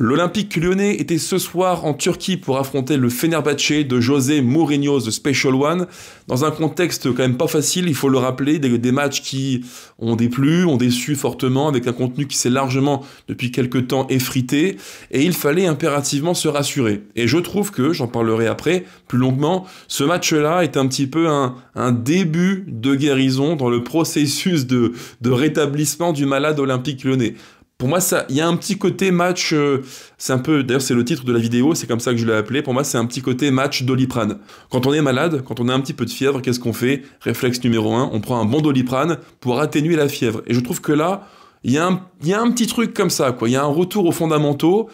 L'Olympique Lyonnais était ce soir en Turquie pour affronter le Fenerbahçe de José Mourinho, The Special One, dans un contexte quand même pas facile, il faut le rappeler, des matchs qui ont déplu, ont déçu fortement, avec un contenu qui s'est largement, depuis quelques temps, effrité, et il fallait impérativement se rassurer. Et je trouve que, j'en parlerai après, plus longuement, ce match-là est un petit peu un début de guérison dans le processus de rétablissement du malade Olympique Lyonnais. Pour moi, il y a un petit côté match, c'est un peu, d'ailleurs c'est le titre de la vidéo, c'est comme ça que je l'ai appelé, pour moi c'est un petit côté match Doliprane. Quand on est malade, quand on a un petit peu de fièvre, qu'est-ce qu'on fait? Réflexe numéro 1, on prend un bon Doliprane pour atténuer la fièvre. Et je trouve que là, il y a un petit truc comme ça, quoi. Il y a un retour aux fondamentaux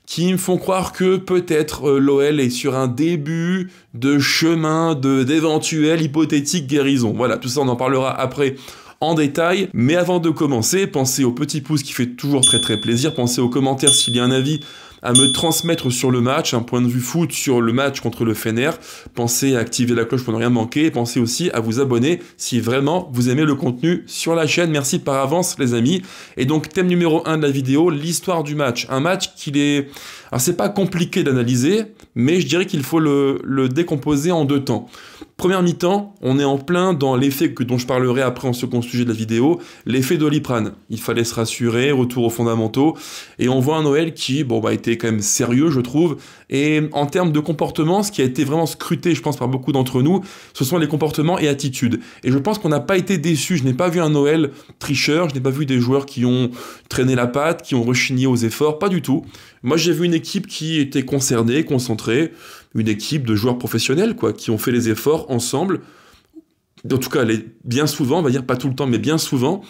qui me font croire que peut-être l'OL est sur un début de chemin d'éventuelle hypothétique guérison. Voilà, tout ça on en parlera après en détail, mais avant de commencer, pensez au petit pouce qui fait toujours très très plaisir, pensez aux commentaires s'il y a un avis à me transmettre sur le match, un point de vue foot sur le match contre le Fener, pensez à activer la cloche pour ne rien manquer, et pensez aussi à vous abonner si vraiment vous aimez le contenu sur la chaîne, merci par avance les amis. Et donc thème numéro 1 de la vidéo, l'histoire du match, un match qui est... Alors c'est pas compliqué d'analyser, mais je dirais qu'il faut le décomposer en deux temps. Première mi-temps, on est en plein dans l'effet dont je parlerai après en second sujet de la vidéo, l'effet Doliprane. Il fallait se rassurer, retour aux fondamentaux, et on voit un OL qui, était quand même sérieux, je trouve, et en termes de comportement, ce qui a été vraiment scruté, je pense, par beaucoup d'entre nous, ce sont les comportements et attitudes. Et je pense qu'on n'a pas été déçus, je n'ai pas vu un OL tricheur, je n'ai pas vu des joueurs qui ont traîné la patte, qui ont rechigné aux efforts, pas du tout. Moi, j'ai vu une équipe qui était concernée, concentrée, une équipe de joueurs professionnels, quoi, qui ont fait les efforts ensemble. En tout cas, bien souvent, on va dire pas tout le temps, mais bien souvent,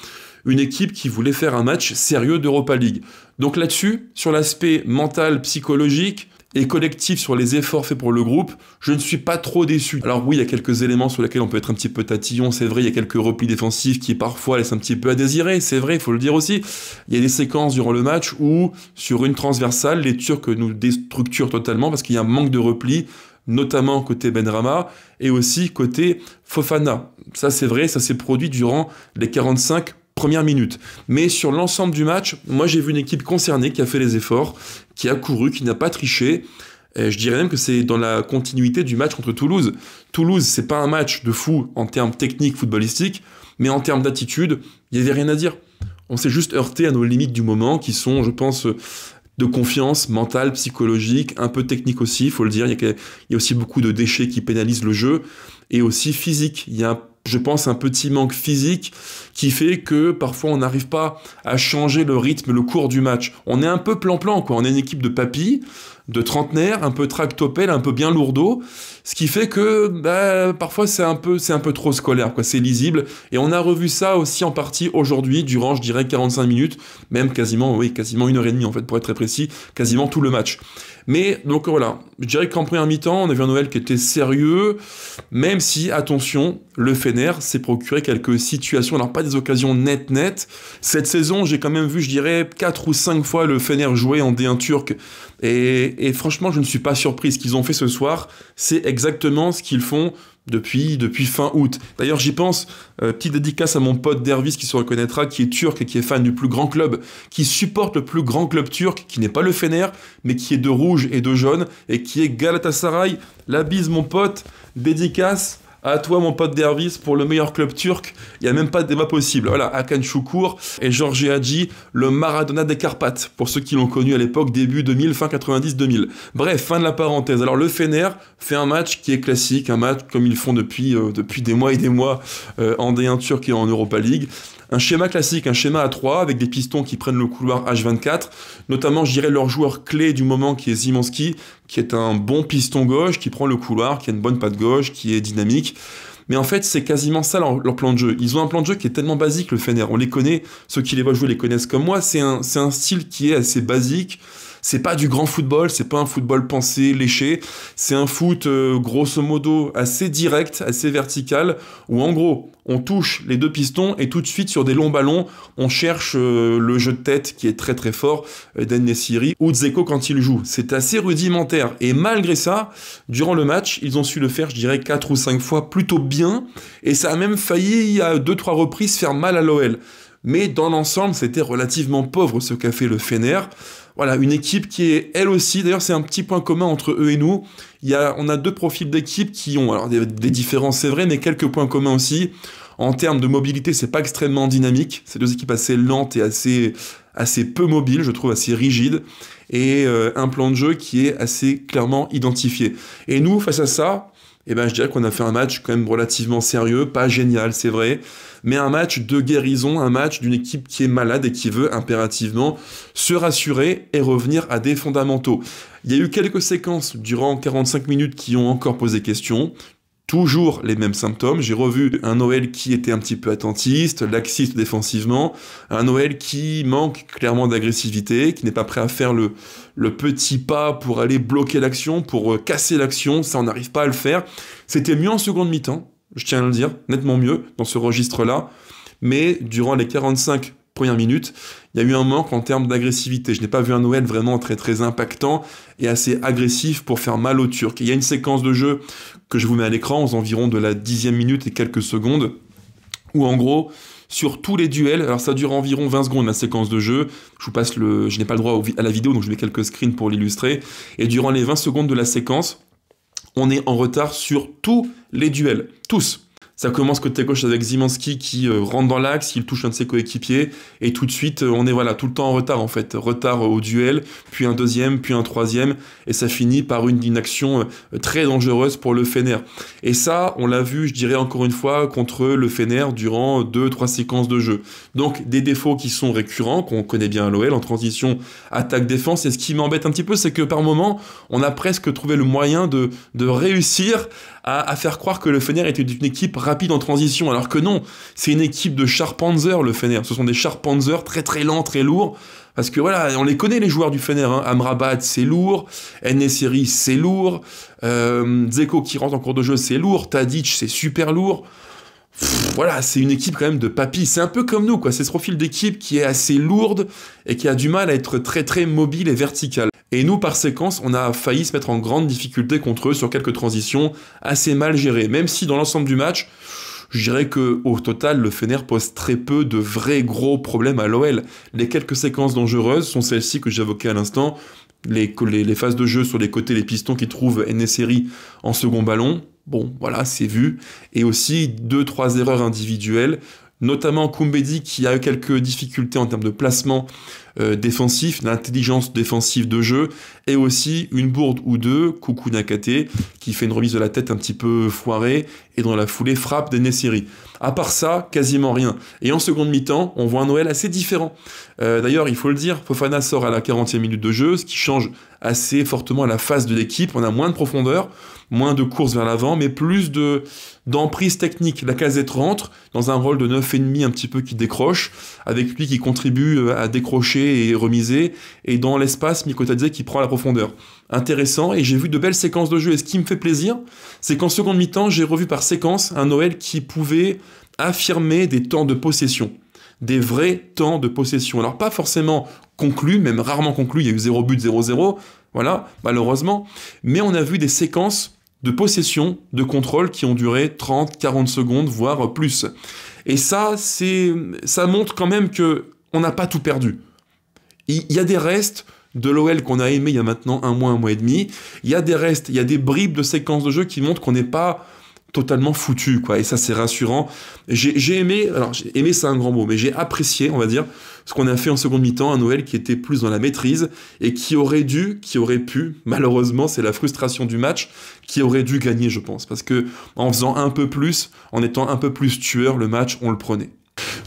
une équipe qui voulait faire un match sérieux d'Europa League. Donc là-dessus, sur l'aspect mental, psychologique et collectif, sur les efforts faits pour le groupe, je ne suis pas trop déçu. Alors oui, il y a quelques éléments sur lesquels on peut être un petit peu tatillon, c'est vrai, il y a quelques replis défensifs qui parfois laissent un petit peu à désirer, c'est vrai, il faut le dire aussi. Il y a des séquences durant le match où, sur une transversale, les Turcs nous déstructurent totalement parce qu'il y a un manque de repli, notamment côté Benrahma, et aussi côté Fofana. Ça c'est vrai, ça s'est produit durant les 45 premières minutes. Mais sur l'ensemble du match, moi j'ai vu une équipe concernée qui a fait les efforts, qui a couru, qui n'a pas triché. Et je dirais même que c'est dans la continuité du match contre Toulouse. Toulouse, c'est pas un match de fou en termes techniques footballistiques, mais en termes d'attitude, il n'y avait rien à dire. On s'est juste heurté à nos limites du moment, qui sont, je pense, de confiance mentale, psychologique, un peu technique aussi, il faut le dire. Il y a aussi beaucoup de déchets qui pénalisent le jeu, et aussi physique. Il y a, je pense, un petit manque physique qui fait que parfois on n'arrive pas à changer le rythme, le cours du match. On est un peu plan-plan, quoi. On est une équipe de papis, de trentenaires, un peu tractopelle, un peu bien lourdeau, ce qui fait que parfois c'est un peu trop scolaire, quoi. C'est lisible, et on a revu ça aussi en partie aujourd'hui, durant, je dirais, 45 minutes, même quasiment 1h30 en fait, pour être très précis, quasiment tout le match. Mais, donc voilà, je dirais qu'en première mi-temps, on a vu un OL qui était sérieux, même si, attention, le Fener s'est procuré quelques situations, alors pas des occasions nettes. Cette saison, j'ai quand même vu, je dirais, 4 ou 5 fois le Fener jouer en D1 turc, et franchement, je ne suis pas surpris. Ce qu'ils ont fait ce soir, c'est exactement ce qu'ils font depuis fin août. D'ailleurs, j'y pense, petite dédicace à mon pote Dervis qui se reconnaîtra, qui est turc et qui est fan du plus grand club, qui supporte le plus grand club turc, qui n'est pas le Fener, mais qui est de rouge et de jaune, et qui est Galatasaray. La bise, mon pote, dédicace à toi, mon pote Dervis, pour le meilleur club turc. Il n'y a même pas de débat possible. Voilà, Hakan Şükür et George Hagi, le Maradona des Carpates, pour ceux qui l'ont connu à l'époque, début 2000, fin 90-2000. Bref, fin de la parenthèse. Alors, le Fener fait un match qui est classique, un match comme ils font depuis des mois et des mois en D1 turc et en Europa League. Un schéma classique, un schéma à 3, avec des pistons qui prennent le couloir H24, notamment, je dirais, leur joueur clé du moment, qui est Szymanski, qui est un bon piston gauche, qui prend le couloir, qui a une bonne patte gauche, qui est dynamique. Mais en fait, c'est quasiment ça leur plan de jeu. Ils ont un plan de jeu qui est tellement basique, le Fener. On les connaît, ceux qui les voient jouer les connaissent comme moi. C'est un style qui est assez basique. C'est pas du grand football, c'est pas un football pensé, léché. C'est un foot, grosso modo, assez direct, assez vertical, où en gros, on touche les deux pistons et tout de suite, sur des longs ballons, on cherche le jeu de tête qui est très très fort d'En-Nesyri ou Dzeko quand il joue. C'est assez rudimentaire. Et malgré ça, durant le match, ils ont su le faire, je dirais, 4 ou 5 fois plutôt bien. Et ça a même failli, à 2-3 reprises, faire mal à l'OL. Mais dans l'ensemble, c'était relativement pauvre ce qu'a fait le Fener. Voilà, une équipe qui est, elle aussi, d'ailleurs c'est un petit point commun entre eux et nous, on a deux profils d'équipe qui ont alors des différences, c'est vrai, mais quelques points communs aussi. En termes de mobilité, c'est pas extrêmement dynamique, c'est deux équipes assez lentes et assez peu mobiles, je trouve assez rigides, et un plan de jeu qui est assez clairement identifié. Et nous, face à ça, eh ben, je dirais qu'on a fait un match quand même relativement sérieux, pas génial, c'est vrai, mais un match de guérison, un match d'une équipe qui est malade et qui veut impérativement se rassurer et revenir à des fondamentaux. Il y a eu quelques séquences durant 45 minutes qui ont encore posé question. Toujours les mêmes symptômes. J'ai revu un Noël qui était un petit peu attentiste, laxiste défensivement, un Noël qui manque clairement d'agressivité, qui n'est pas prêt à faire le petit pas pour aller bloquer l'action, pour casser l'action, ça on n'arrive pas à le faire. C'était mieux en seconde mi-temps, je tiens à le dire, nettement mieux dans ce registre-là, mais durant les 45 premières minutes, il y a eu un manque en termes d'agressivité. Je n'ai pas vu un Noël vraiment très très impactant et assez agressif pour faire mal aux Turcs. Il y a une séquence de jeu que je vous mets à l'écran aux environs de la 10e minute et quelques secondes, où en gros, sur tous les duels, alors ça dure environ 20 secondes la séquence de jeu, je n'ai pas le droit à la vidéo, donc je mets quelques screens pour l'illustrer, et durant les 20 secondes de la séquence, on est en retard sur tous les duels, tous. Ça commence côté gauche avec Szymanski qui rentre dans l'axe, il touche un de ses coéquipiers, et tout de suite, on est voilà tout le temps en retard en fait. Retard au duel, puis un deuxième, puis un troisième, et ça finit par une action très dangereuse pour le Fener. Et ça, on l'a vu, je dirais encore une fois, contre le Fener durant 2-3 séquences de jeu. Donc des défauts qui sont récurrents, qu'on connaît bien à l'OL, en transition attaque-défense, et ce qui m'embête un petit peu, c'est que par moment, on a presque trouvé le moyen de réussir à faire croire que le Fener était une équipe rapide en transition, alors que non, c'est une équipe de Sharpanzer, le Fener. Ce sont des Sharpanzer très très lents, très lourds, parce que voilà, on les connaît les joueurs du Fener, hein. Amrabat c'est lourd, En-Nesyri c'est lourd, Dzeko qui rentre en cours de jeu c'est lourd, Tadic c'est super lourd. Voilà, c'est une équipe quand même de papy, c'est un peu comme nous, quoi. C'est ce profil d'équipe qui est assez lourde et qui a du mal à être très très mobile et vertical. Et nous, par séquence, on a failli se mettre en grande difficulté contre eux sur quelques transitions assez mal gérées, même si dans l'ensemble du match, je dirais qu'au total, le Fener pose très peu de vrais gros problèmes à l'OL. Les quelques séquences dangereuses sont celles-ci que j'évoquais à l'instant, les phases de jeu sur les côtés, les pistons qui trouvent En-Nesyri en second ballon. Bon, voilà, c'est vu. Et aussi 2-3 erreurs individuelles, notamment Koumbedi qui a eu quelques difficultés en termes de placement défensif, d'intelligence défensive de jeu, et aussi une bourde ou deux, Coucou Nakate, qui fait une remise de la tête un petit peu foirée, et dans la foulée frappe d'En-Nesyri. À part ça, quasiment rien. Et en seconde mi-temps, on voit un Noël assez différent. D'ailleurs, il faut le dire, Fofana sort à la 40e minute de jeu, ce qui change assez fortement la phase de l'équipe. On a moins de profondeur, moins de course vers l'avant, mais plus d'emprise technique. La Lacazette rentre dans un rôle de 9,5 un petit peu qui décroche, avec lui qui contribue à décrocher et remiser, et dans l'espace, Mikotadze qui prend la profondeur. Intéressant, et j'ai vu de belles séquences de jeu, et ce qui me fait plaisir, c'est qu'en seconde mi-temps, j'ai revu par séquence un Noël qui pouvait affirmer des temps de possession. Des vrais temps de possession. Alors pas forcément conclus, même rarement conclus, il y a eu 0 but, 0-0, voilà, malheureusement, mais on a vu des séquences de possession, de contrôle qui ont duré 30, 40 secondes, voire plus. Et ça montre quand même que on n'a pas tout perdu. Il y a des restes de l'OL qu'on a aimé il y a maintenant un mois et demi, il y a des restes, il y a des bribes de séquences de jeu qui montrent qu'on n'est pas totalement foutu, quoi, et ça c'est rassurant. J'ai aimé, alors aimé c'est un grand mot, mais j'ai apprécié, on va dire, ce qu'on a fait en seconde mi-temps, un Noël qui était plus dans la maîtrise, et qui aurait pu, malheureusement, c'est la frustration du match, qui aurait dû gagner, je pense, parce que en faisant un peu plus, en étant un peu plus tueur, le match, on le prenait.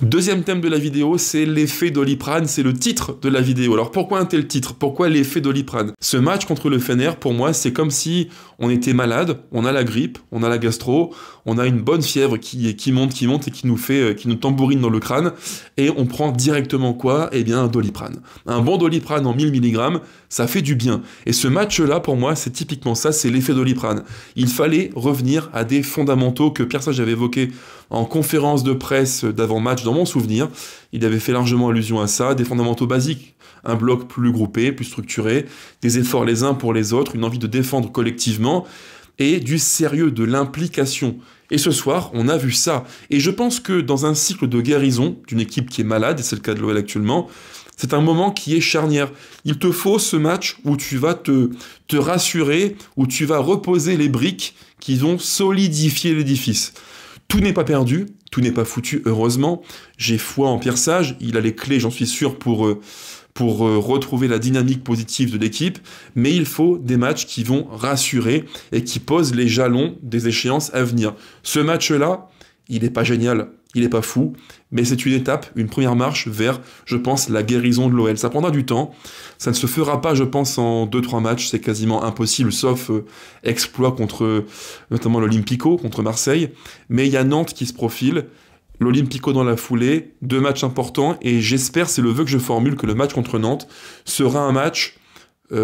Deuxième thème de la vidéo, c'est l'effet Doliprane, c'est le titre de la vidéo. Alors pourquoi un tel titre? Pourquoi l'effet Doliprane? Ce match contre le Fener, pour moi, c'est comme si on était malade, on a la grippe, on a la gastro, on a une bonne fièvre qui monte et qui nous tambourine dans le crâne, et on prend directement quoi? Eh bien un Doliprane. Un bon Doliprane en 1000 mg, ça fait du bien. Et ce match-là, pour moi, c'est typiquement ça, c'est l'effet Doliprane. Il fallait revenir à des fondamentaux que Pierre Sage avait évoqués en conférence de presse d'avant-match dans mon souvenir. Il avait fait largement allusion à ça, des fondamentaux basiques, un bloc plus groupé, plus structuré, des efforts les uns pour les autres, une envie de défendre collectivement, et du sérieux, de l'implication. Et ce soir, on a vu ça. Et je pense que dans un cycle de guérison d'une équipe qui est malade, et c'est le cas de l'OL actuellement, C'est un moment qui est charnière. Il te faut ce match où tu vas te rassurer, où tu vas reposer les briques qui vont solidifier l'édifice. Tout n'est pas perdu, tout n'est pas foutu, heureusement. J'ai foi en Pierre Sage, il a les clés, j'en suis sûr, pour retrouver la dynamique positive de l'équipe, mais il faut des matchs qui vont rassurer et qui posent les jalons des échéances à venir. Ce match-là, il n'est pas génial, il n'est pas fou, mais c'est une étape, une première marche vers, je pense, la guérison de l'OL. Ça prendra du temps, ça ne se fera pas, je pense, en 2-3 matchs, c'est quasiment impossible, sauf exploit contre notamment l'Olympico, contre Marseille, mais il y a Nantes qui se profile, l'Olympico dans la foulée, 2 matchs importants, et j'espère, c'est le vœu que je formule, que le match contre Nantes sera un match où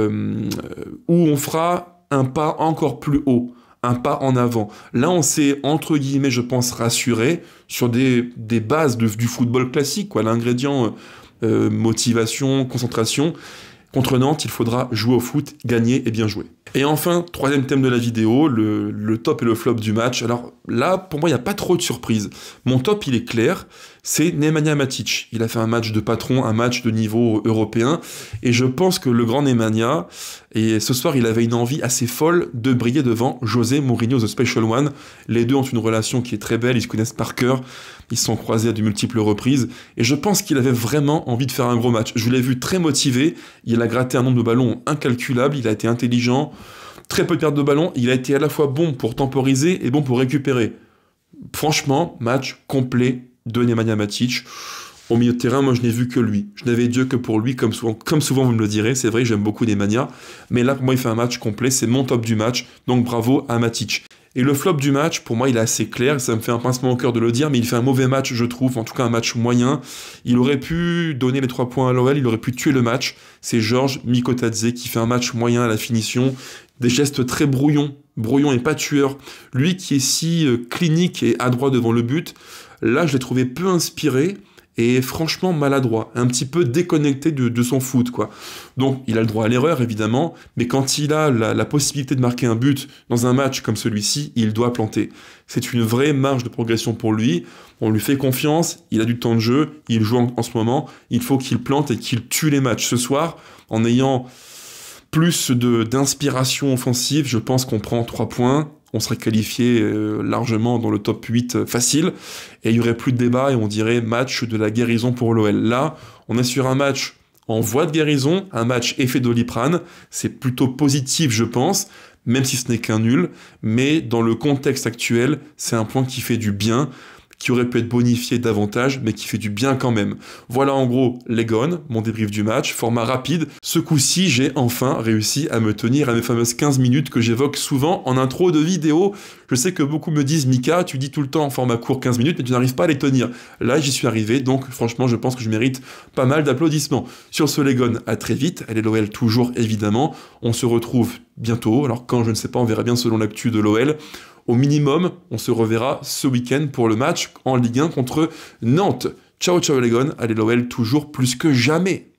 on fera un pas encore plus haut, un pas en avant. Là, on s'est, entre guillemets, je pense, rassuré sur des bases du football classique, quoi, l'ingrédient motivation, concentration. Contre Nantes, il faudra jouer au foot, gagner et bien jouer. Et enfin, troisième thème de la vidéo, le top et le flop du match. Alors là, pour moi, il n'y a pas trop de surprise. Mon top, il est clair, c'est Nemanja Matic. Il a fait un match de patron, un match de niveau européen, et je pense que le grand Nemanja, et ce soir, il avait une envie assez folle de briller devant José Mourinho, The Special One. Les deux ont une relation qui est très belle, ils se connaissent par cœur, ils se sont croisés à de multiples reprises, et je pense qu'il avait vraiment envie de faire un gros match. Je l'ai vu très motivé, il a gratté un nombre de ballons incalculable, il a été intelligent, très peu de pertes de ballon, il a été à la fois bon pour temporiser et bon pour récupérer. Franchement, match complet de Nemanja Matic. Au milieu de terrain, moi je n'ai vu que lui. Je n'avais Dieu que pour lui, comme souvent vous me le direz. C'est vrai, j'aime beaucoup Nemanja. Mais là, pour moi, il fait un match complet. C'est mon top du match. Donc bravo à Matic. Et le flop du match, pour moi, il est assez clair. Ça me fait un pincement au cœur de le dire, mais il fait un mauvais match, je trouve. En tout cas, un match moyen. Il aurait pu donner les 3 points à l'OL. Il aurait pu tuer le match. C'est Georges Mikotadze qui fait un match moyen à la finition. Des gestes très brouillons et pas tueurs. Lui qui est si clinique et adroit devant le but, là, je l'ai trouvé peu inspiré et franchement maladroit, un petit peu déconnecté de son foot, quoi. Donc, il a le droit à l'erreur, évidemment, mais quand il a la possibilité de marquer un but dans un match comme celui-ci, il doit planter. C'est une vraie marge de progression pour lui, on lui fait confiance, il a du temps de jeu, il joue en ce moment, il faut qu'il plante et qu'il tue les matchs. Ce soir, en ayant plus d'inspiration offensive, je pense qu'on prend 3 points, on serait qualifié largement dans le top 8 facile, et il n'y aurait plus de débat, et on dirait match de la guérison pour l'OL. Là, on est sur un match en voie de guérison, un match effet Doliprane, c'est plutôt positif, je pense, même si ce n'est qu'un nul, mais dans le contexte actuel, c'est un point qui fait du bien, qui aurait pu être bonifié davantage, mais qui fait du bien quand même. Voilà en gros les gones, mon débrief du match, format rapide. Ce coup-ci, j'ai enfin réussi à me tenir à mes fameuses 15 minutes que j'évoque souvent en intro de vidéo. Je sais que beaucoup me disent « Mika, tu dis tout le temps en format court 15 minutes, mais tu n'arrives pas à les tenir. » Là, j'y suis arrivé, donc franchement, je pense que je mérite pas mal d'applaudissements. Sur ce, les gones, à très vite. Elle est l'OL toujours, évidemment. On se retrouve bientôt. Alors quand, je ne sais pas, on verra bien selon l'actu de l'OL. Au minimum, on se reverra ce week-end pour le match en Ligue 1 contre Nantes. Ciao, ciao les gones, allez l'OL toujours plus que jamais.